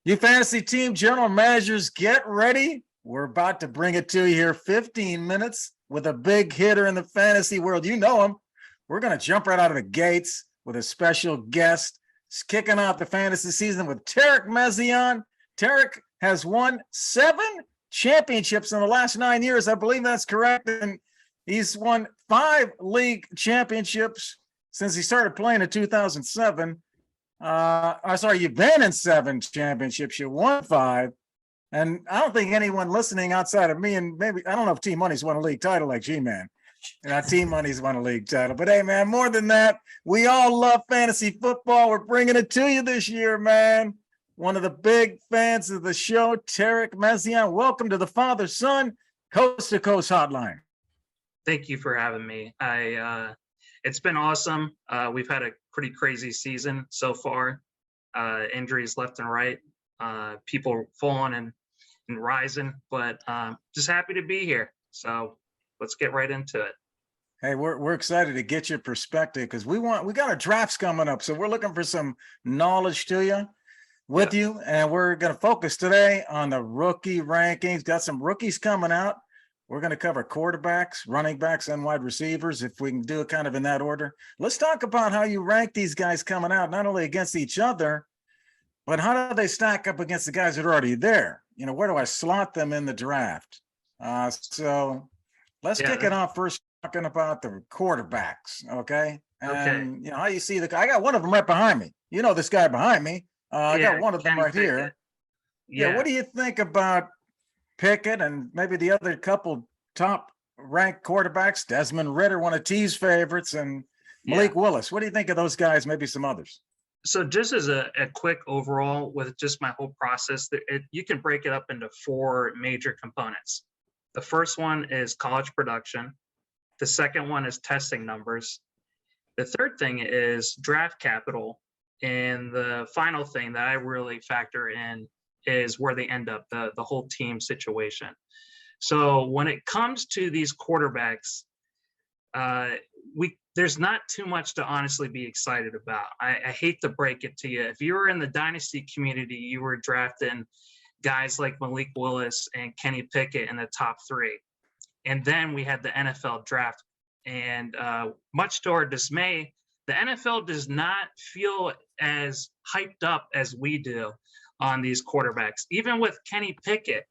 You fantasy team general managers, get ready. We're about to bring it to you here 15 minutes with a big hitter in the fantasy world. You know him. We're going to jump right out of the gates with a special guest. He's kicking off the fantasy season with Tarik Mezion. Tarik has won 7 championships in the last 9 years. I believe that's correct. And he's won 5 league championships since he started playing in 2007. You've been in 7 championships. You won 5. And I don't think anyone listening outside of me, and maybe, I don't know if Team Money's won a league title like G-Man. Team Money's won a league title. But hey, man, more than that, we all love fantasy football. We're bringing it to you this year, man. One of the big fans of the show, Tarik Mezion. Welcome to the Father-Son Coast to Coast Hotline. Thank you for having me. It's been awesome. We've had a pretty crazy season so far. Injuries left and right. People falling and rising, but just happy to be here. So let's get right into it. Hey, we're excited to get your perspective because we got our drafts coming up. So we're looking for some knowledge to you. With you, and we're going to focus today on the rookie rankings. Got some rookies coming out. We're going to cover quarterbacks, running backs, and wide receivers, if we can do it kind of in that order. Let's talk about how you rank these guys coming out, not only against each other, but how do they stack up against the guys that are already there? You know, where do I slot them in the draft? So let's kick it off first talking about the quarterbacks, okay? And, you know, how you see I got one of them right behind me. You know this guy behind me. I got one of them right here. Yeah. What do you think about Pickett and maybe the other couple top ranked quarterbacks? Desmond Ridder, one of T's favorites, and Malik Willis. What do you think of those guys? Maybe some others. So just as a quick overall with just my whole process, you can break it up into 4 major components. The first one is college production. The second one is testing numbers. The third thing is draft capital. And the final thing that I really factor in is where they end up, the whole team situation. So when it comes to these quarterbacks, there's not too much to honestly be excited about. I hate to break it to you. If you were in the Dynasty community, you were drafting guys like Malik Willis and Kenny Pickett in the top 3. And then we had the NFL draft. And much to our dismay, the NFL does not feel as hyped up as we do on these quarterbacks. Even with Kenny Pickett,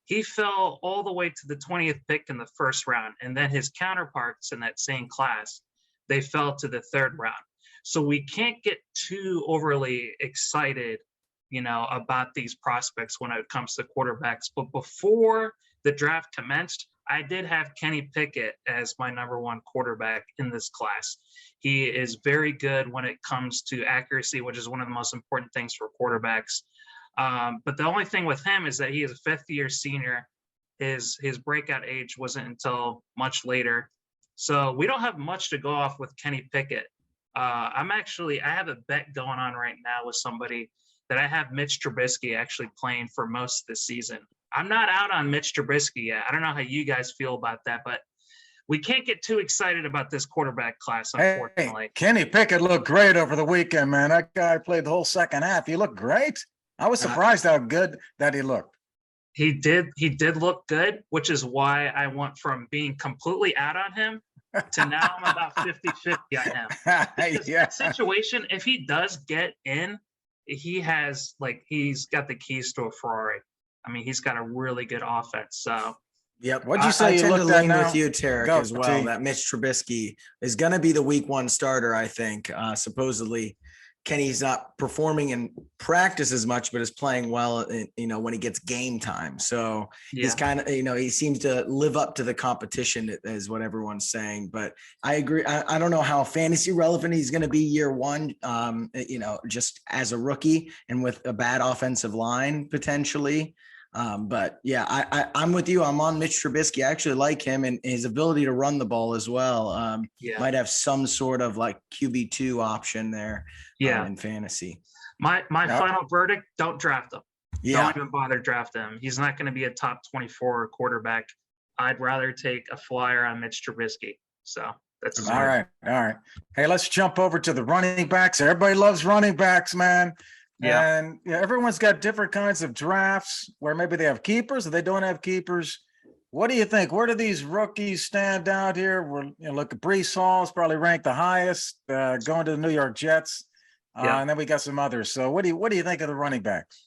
he fell all the way to the 20th pick in the first round. And then his counterparts in that same class, they fell to the 3rd round. So we can't get too overly excited, you know, about these prospects when it comes to quarterbacks. But before the draft commenced, I did have Kenny Pickett as my number 1 quarterback in this class. He is very good when it comes to accuracy, which is one of the most important things for quarterbacks. But the only thing with him is that he is a 5th-year senior. His breakout age wasn't until much later. So we don't have much to go off with Kenny Pickett. I have a bet going on right now with somebody that I have Mitch Trubisky actually playing for most of the season. I'm not out on Mitch Trubisky yet. I don't know how you guys feel about that, but we can't get too excited about this quarterback class, unfortunately. Hey, Kenny Pickett looked great over the weekend, man. That guy played the whole second half. He looked great. I was surprised how good that he looked. He did look good, which is why I went from being completely out on him to now I'm about 50-50 on him. That situation, if he does get in, he's got the keys to a Ferrari. I mean, he's got a really good offense. So, yep. What'd you say? I you tend to lean now? with you, Tarik, as well. That Mitch Trubisky is going to be the week 1 starter, I think. Supposedly, Kenny's not performing in practice as much, but is playing well, when he gets game time. So he's kind of, he seems to live up to the competition, is what everyone's saying. But I agree. I don't know how fantasy relevant he's going to be year 1, just as a rookie and with a bad offensive line potentially. But yeah, I'm with you. I'm on Mitch Trubisky. I actually like him and his ability to run the ball as well. Might have some sort of like QB2 option there in fantasy. My final verdict, don't draft him. Don't even bother drafting him. He's not going to be a top 24 quarterback. I'd rather take a flyer on Mitch Trubisky. So that's all right. Hey, let's jump over to the running backs. Everybody loves running backs, man. Yeah. And everyone's got different kinds of drafts where maybe they have keepers or they don't have keepers. What do you think? Where do these rookies stand out here? Look, Brees Hall is probably ranked the highest, going to the New York Jets, Yeah. and then we got some others. So what do you think of the running backs?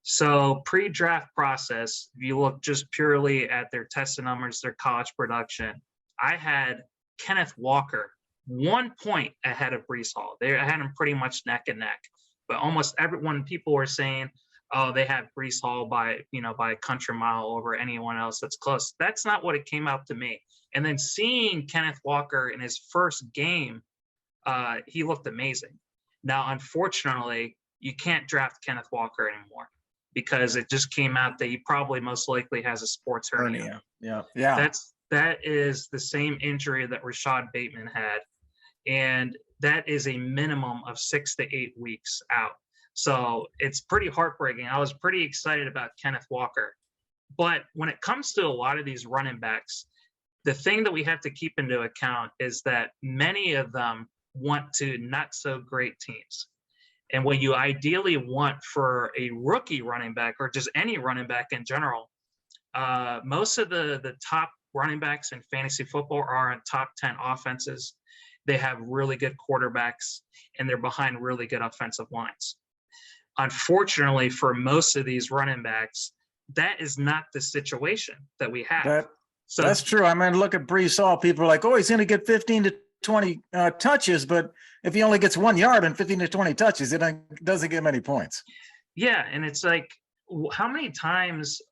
So pre-draft process, if you look just purely at their tested numbers, their college production, I had Kenneth Walker 1 point ahead of Brees Hall. I had him pretty much neck and neck. But almost everyone, people were saying, oh, they have Brees Hall by a country mile over anyone else that's close. That's not what it came out to me. And then seeing Kenneth Walker in his first game, he looked amazing. Now, unfortunately, you can't draft Kenneth Walker anymore because it just came out that he probably most likely has a sports hernia. Yeah. That is the same injury that Rashad Bateman had. And that is a minimum of 6 to 8 weeks out. So it's pretty heartbreaking. I was pretty excited about Kenneth Walker. But when it comes to a lot of these running backs, the thing that we have to keep into account is that many of them want to not so great teams. And what you ideally want for a rookie running back or just any running back in general, most of the top running backs in fantasy football are in top 10 offenses. They have really good quarterbacks and they're behind really good offensive lines. Unfortunately, for most of these running backs, that is not the situation that we have. That's true. I mean, look at Brees Hall. People are like, oh, he's going to get 15 to 20 touches, but if he only gets 1 yard and 15 to 20 touches, it doesn't get many points. Yeah, and it's like, how many times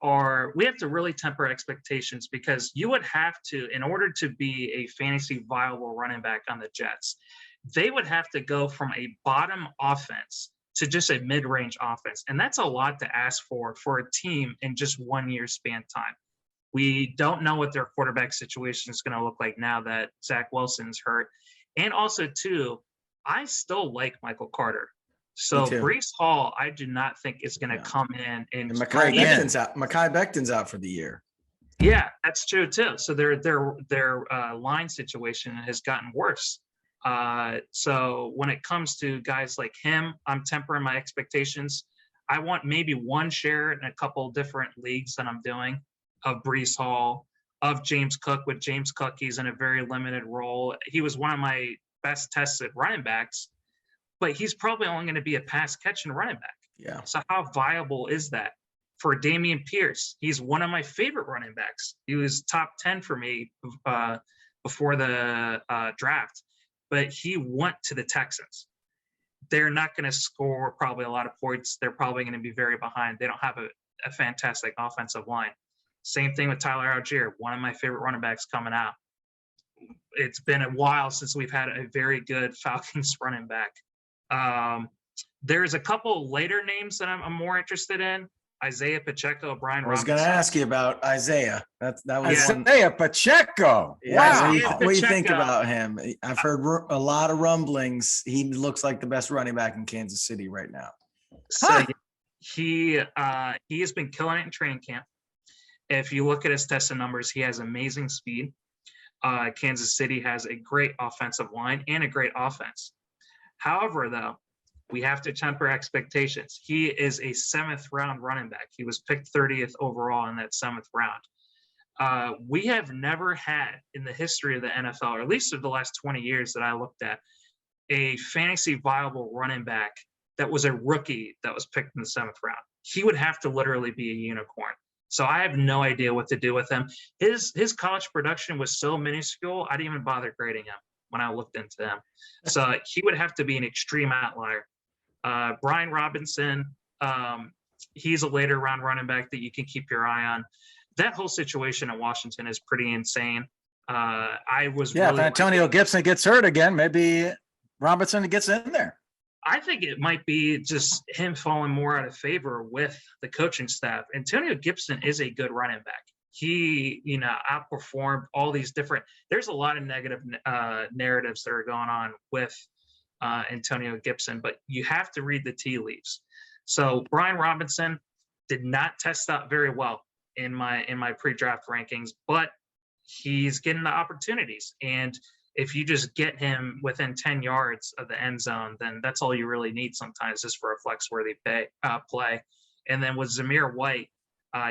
we have to really temper expectations, because you would have to, in order to be a fantasy viable running back on the Jets, they would have to go from a bottom offense to just a mid-range offense. And that's a lot to ask for a team in just 1 year span time. We don't know what their quarterback situation is going to look like now that Zach Wilson's hurt. And also, too, I still like Michael Carter. So Brees Hall, I do not think is going to come in and Mekhi Becton's out for the year. Yeah, that's true too. So their line situation has gotten worse. So when it comes to guys like him, I'm tempering my expectations. I want maybe one share in a couple different leagues that I'm doing of Brees Hall, of James Cook. With James Cook, he's in a very limited role. He was one of my best tested running backs, but he's probably only going to be a pass catching running back. Yeah. So how viable is that? For Dameon Pierce, he's one of my favorite running backs. He was top 10 for me before the draft, but he went to the Texans. They're not going to score probably a lot of points. They're probably going to be very behind. They don't have a fantastic offensive line. Same thing with Tyler Algier, one of my favorite running backs coming out. It's been a while since we've had a very good Falcons running back. There's a couple later names that I'm more interested in. Isaiah Pacheco, Brian Robinson. I was going to ask you about Isaiah. That was Isaiah Pacheco. Yeah, wow. What do you think about him? I've heard a lot of rumblings. He looks like the best running back in Kansas City right now. So he has been killing it in training camp. If you look at his tested numbers, he has amazing speed. Kansas City has a great offensive line and a great offense. However, though, we have to temper expectations. He is a 7th round running back. He was picked 30th overall in that 7th round. We have never had in the history of the NFL, or at least of the last 20 years that I looked at, a fantasy viable running back that was a rookie that was picked in the 7th round. He would have to literally be a unicorn. So I have no idea what to do with him. His college production was so minuscule, I didn't even bother grading him when I looked into him. So he would have to be an extreme outlier. Brian Robinson, he's a later round running back that you can keep your eye on. That whole situation in Washington is pretty insane. If Antonio Gibson gets hurt again, maybe Robinson gets in there. I think it might be just him falling more out of favor with the coaching staff. Antonio Gibson is a good running back. He, outperformed all these different. There's a lot of negative narratives that are going on with Antonio Gibson, but you have to read the tea leaves. So Brian Robinson did not test out very well in my pre-draft rankings, but he's getting the opportunities. And if you just get him within 10 yards of the end zone, then that's all you really need sometimes, just for a flex-worthy play. And then with Zamir White,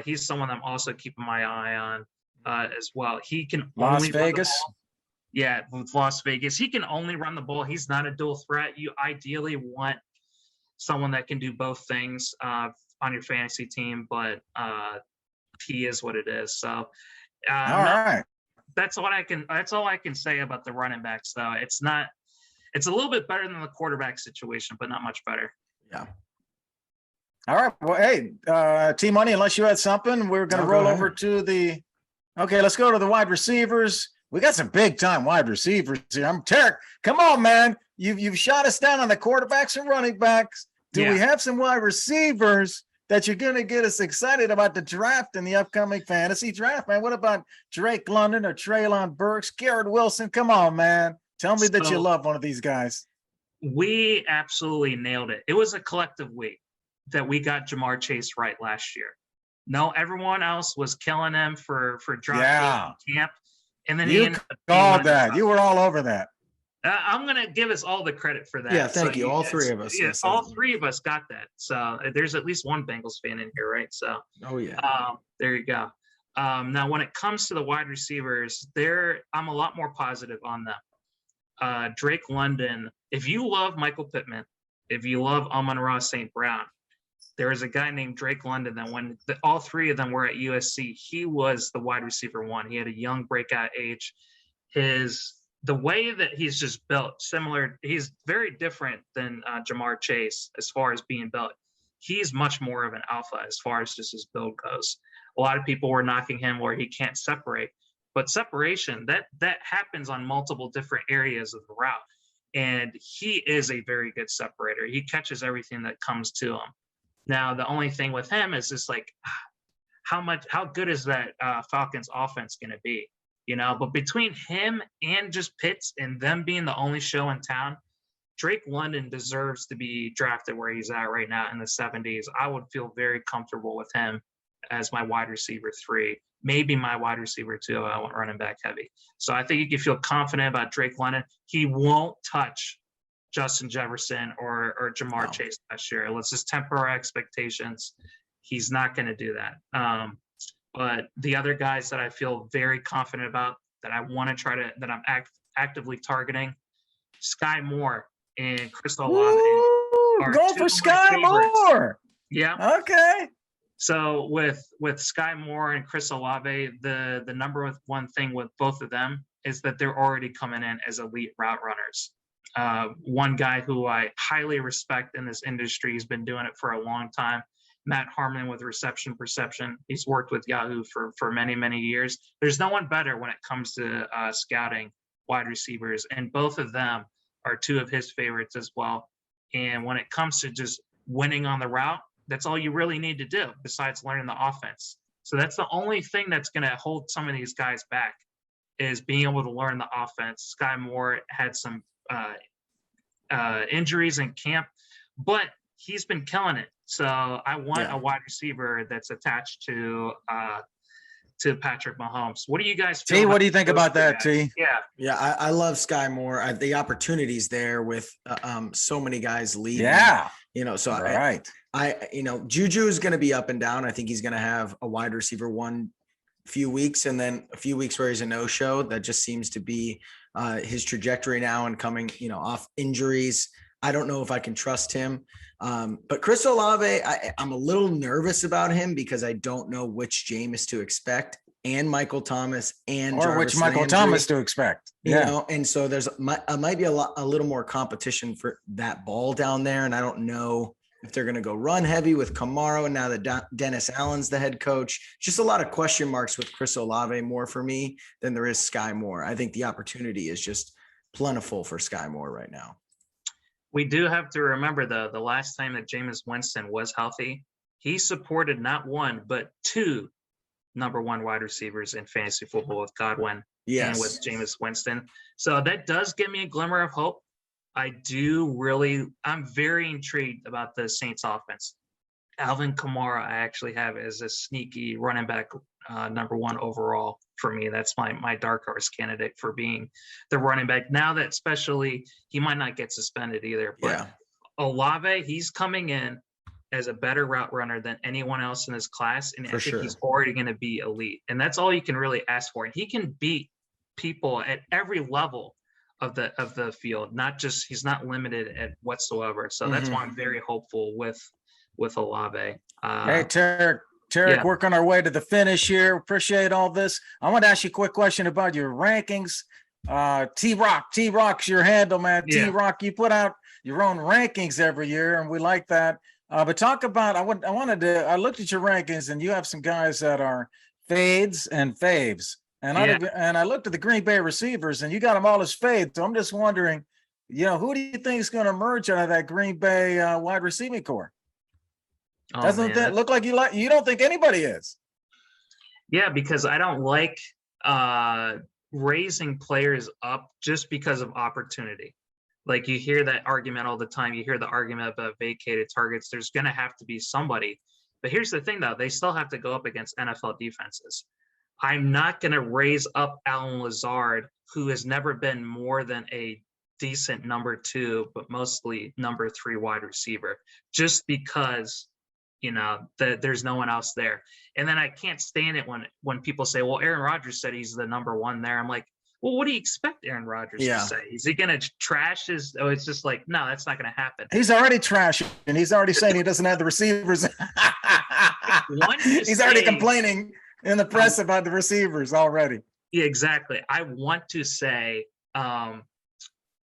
he's someone I'm also keeping my eye on as well. He can Las only run the Vegas. ball. Yeah, with Las Vegas, he can only run the ball. He's not a dual threat. You ideally want someone that can do both things on your fantasy team, but he is what it is. So, All right. that's all I can say about the running backs, though. It's a little bit better than the quarterback situation, but not much better. Yeah. All right. Well, hey, T Money, unless you had something, we're going to roll over to okay, let's go to the wide receivers. We got some big time wide receivers here. I'm Tarik. Come on, man. You've shot us down on the quarterbacks and running backs. Do we have some wide receivers that you're going to get us excited about the draft in the upcoming fantasy draft, man? What about Drake London or Treylon Burks, Garrett Wilson? Come on, man. Tell me that you love one of these guys. We absolutely nailed it. It was a collective week that we got Jamar Chase right last year. No, everyone else was killing him for drop camp. And then you called that. You were all over that. I'm going to give us all the credit for that. Yeah, thank you. All three of us. Yeah, all three of us got that. So there's at least one Bengals fan in here, right? So, there you go. Now, when it comes to the wide receivers, I'm a lot more positive on them. Drake London, if you love Michael Pittman, if you love Amon-Ra St. Brown, there is a guy named Drake London that when all three of them were at USC, he was the wide receiver one. He had a young breakout age. The way that he's just built, he's very different than Jamar Chase as far as being built. He's much more of an alpha as far as just his build goes. A lot of people were knocking him where he can't separate, but separation, that happens on multiple different areas of the route. And he is a very good separator. He catches everything that comes to him. Now, the only thing with him is just like, how good is that Falcons offense going to be? But between him and just Pitts and them being the only show in town, Drake London deserves to be drafted where he's at right now in the 70s. I would feel very comfortable with him as my wide receiver 3, maybe my wide receiver 2. I want running back heavy. So I think you can feel confident about Drake London. He won't touch Justin Jefferson or Jamar Chase last year. Let's just temper our expectations. He's not going to do that. But the other guys that I feel very confident about that I want to that I'm actively targeting, Sky Moore and Chris Olave. Go for Sky Moore. Yeah. Okay. So with Sky Moore and Chris Olave, the number one thing with both of them is that they're already coming in as elite route runners. One guy who I highly respect in this industry, he's been doing it for a long time, Matt Harmon with Reception Perception. He's worked with Yahoo for many, many years. There's no one better when it comes to scouting wide receivers, and both of them are two of his favorites as well. And when it comes to just winning on the route, that's all you really need to do besides learning the offense. So that's the only thing that's going to hold some of these guys back is being able to learn the offense. Sky Moore had some injuries in camp, but he's been killing it. So I want a wide receiver that's attached to Patrick Mahomes. What do you guys feel? T, what do you think about that, T? Yeah, I love Sky Moore. The opportunities there with so many guys leading. Yeah. So right. Juju is going to be up and down. I think he's going to have a wide receiver one few weeks and then a few weeks where he's a no-show. That just seems to be his trajectory now and coming, off injuries. I don't know if I can trust him. But Chris Olave, I'm a little nervous about him because I don't know which Jameis to expect and Michael Thomas and which Michael Thomas to expect. And so there's might be a little more competition for that ball down there. And I don't know if they're going to go run heavy with Kamara and now that Dennis Allen's the head coach. Just a lot of question marks with Chris Olave more for me than there is Sky Moore. I think the opportunity is just plentiful for Sky Moore right now. We do have to remember, though, the last time that Jameis Winston was healthy, he supported not one, but two number one wide receivers in fantasy football with Godwin and with Jameis Winston. So that does give me a glimmer of hope. I'm very intrigued about the Saints offense. Alvin Kamara, I actually have as a sneaky running back, #1 overall for me. That's my dark horse candidate for being the running back. Now that especially he might not get suspended either, but Yeah, Olave, he's coming in as a better route runner than anyone else in his class, and for I think sure. he's already going to be elite, and that's all you can really ask for. And he can beat people at every level of the field, not just he's not limited at whatsoever. So that's why I'm very hopeful with Olave. Hey, Tarik, yeah. working our way to the finish here. Appreciate all this. I want to ask you a quick question about your rankings. T-Rock's your handle, man. Yeah. T-Rock, you put out your own rankings every year, and we like that. But talk about, I looked at your rankings, and you have some guys that are fades and faves. And I looked at the Green Bay receivers, and you got them all as fades. So I'm just wondering, who do you think is going to emerge out of that Green Bay wide receiving core? Oh, Doesn't that look like you don't think anybody is? Yeah, because I don't like raising players up just because of opportunity. Like you hear that argument all the time. You hear the argument about vacated targets. There's going to have to be somebody. But here's the thing, though. They still have to go up against NFL defenses. I'm not going to raise up Alan Lazard, who has never been more than a decent #2, but mostly #3 wide receiver, just because that there's no one else there. And then I can't stand it when people say, well, Aaron Rodgers said he's the #1 there. I'm like, well, what do you expect Aaron Rodgers to say? Is he going to trash his? Oh, it's just like, no, that's not going to happen. He's already trashing, and he's already saying he doesn't have the receivers. He's already complaining in the press about the receivers already. Yeah, exactly. I want to say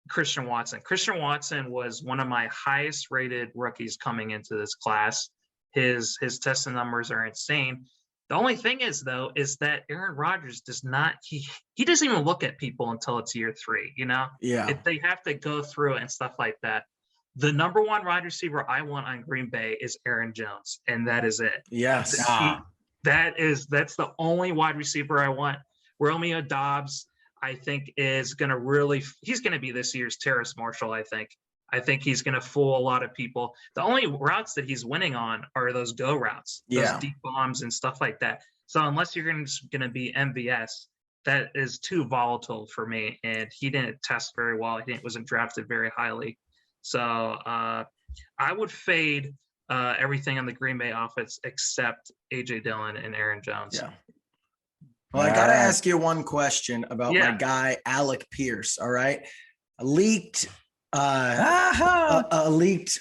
Christian Watson. Christian Watson was one of my highest rated rookies coming into this class. His testing numbers are insane. The only thing is, though, is that Aaron Rodgers does not, he doesn't even look at people until it's year 3, Yeah. They have to go through it and stuff like that. The #1 wide receiver I want on Green Bay is Aaron Jones, and that is it. Yes. That's the only wide receiver I want. Romeo Dobbs, I think, is going to he's going to be this year's Terrace Marshall, I think. I think he's going to fool a lot of people. The only routes that he's winning on are those go routes, those deep bombs and stuff like that. So unless you're going to be MVS, that is too volatile for me. And he didn't test very well. He wasn't drafted very highly. So I would fade everything on the Green Bay offense except A.J. Dillon and Aaron Jones. Yeah. Well, I got to ask you one question about my guy, Alec Pierce. All right. A leaked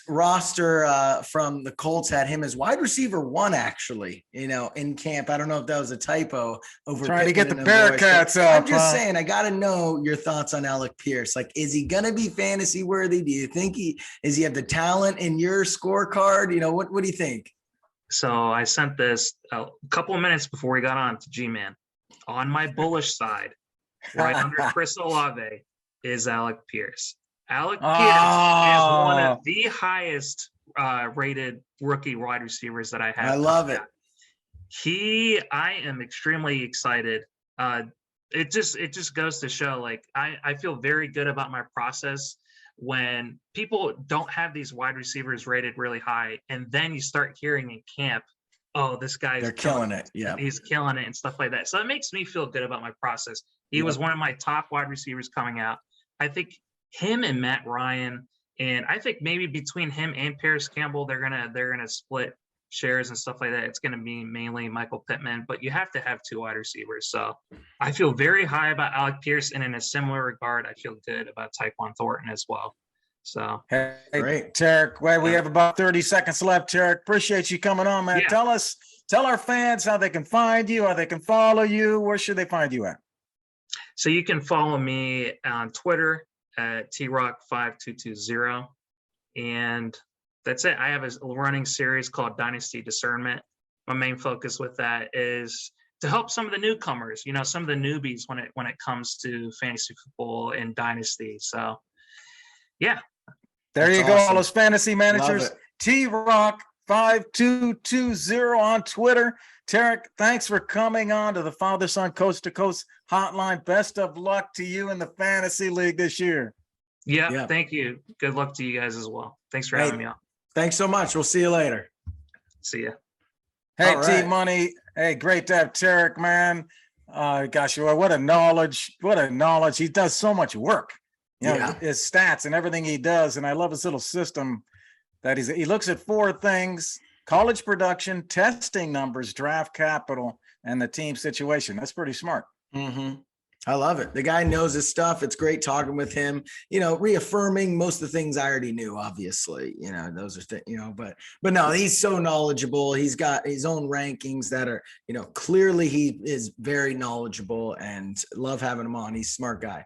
roster from the Colts had him as wide receiver 1, actually, in camp. I don't know if that was a typo. Trying to get the Bearcats up. I'm just saying, I got to know your thoughts on Alec Pierce. Like, is he going to be fantasy worthy? Do you think he have the talent in your scorecard? What do you think? So I sent this a couple of minutes before we got on to G-Man. On my bullish side, right under Chris Olave, is Alec Pierce. Alec Pierce is one of the highest rated rookie wide receivers that I have. I love it. I am extremely excited. It just goes to show, like, I feel very good about my process when people don't have these wide receivers rated really high, and then you start hearing in camp, oh, this guy's they're killing it. Yeah. He's killing it and stuff like that. So it makes me feel good about my process. He was one of my top wide receivers coming out. I think him and Matt Ryan, and I think maybe between him and Paris Campbell, they're gonna split shares and stuff like that. It's gonna be mainly Michael Pittman, but you have to have 2 wide receivers. So I feel very high about Alec Pierce, and in a similar regard, I feel good about Tyquan Thornton as well. So hey, great, Tarik. Well, we have about 30 seconds left. Tarik, appreciate you coming on, man. Yeah. Tell our fans how they can find you, how they can follow you. Where should they find you at? So you can follow me on Twitter at TRock5220, and that's it. I have a running series called Dynasty Discernment. My main focus with that is to help some of the newcomers, some of the newbies when it comes to fantasy football and Dynasty. So yeah. There you go, all those fantasy managers. T-Rock 5220 on Twitter. Tarik, thanks for coming on to the Father Son Coast to Coast Hotline. Best of luck to you in the fantasy league this year. Yeah, thank you. Good luck to you guys as well. Thanks for having me on. Thanks so much. We'll see you later. See ya. Hey, All T right. Money. Hey, great to have Tarik, man. Gosh, what a knowledge. What a knowledge. He does so much work. You know, Yeah. his stats and everything he does. And I love his little system that he looks at 4 things: college production, testing numbers, draft capital, and the team situation. That's pretty smart. Mm-hmm. I love it. The guy knows his stuff. It's great talking with him, reaffirming most of the things I already knew, obviously, those are things, but no, he's so knowledgeable. He's got his own rankings that are, clearly he is very knowledgeable, and love having him on. He's a smart guy.